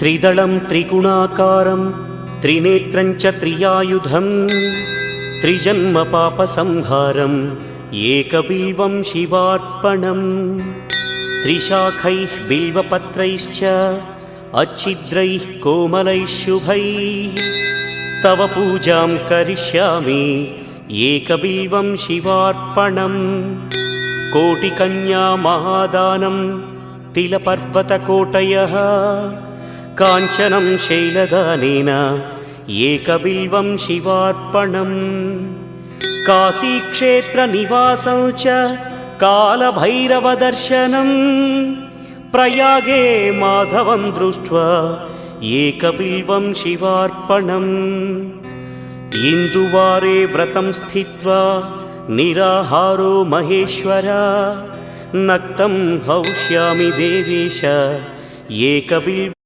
त्रिदलं त्रिगुणाकारं त्रिनेत्रं च त्रियायुधं त्रिजन्म पापसंहारम् एकबिल्वं शिवार्पणम् त्रिशाखैः बिल्वपत्रैश्च अच्छिद्रैः कोमलैः शुभैः तव पूजां करिष्यामि एकबिल्वं शिवार्पणम् कोटिकन्या महादानं तिलपर्वतकोटयः काञ्चनं शैलदानेन एकबिल्वं शिवार्पणम् काशीक्षेत्रनिवासं च कालभैरवदर्शनं प्रयागे माधवं दृष्ट्वा एकबिल्वं शिवार्पणम् इन्दुवारे व्रतं स्थित्वा निराहारो महेश्वर नक्तं हौष्यामि देवेश एकबिल्वम्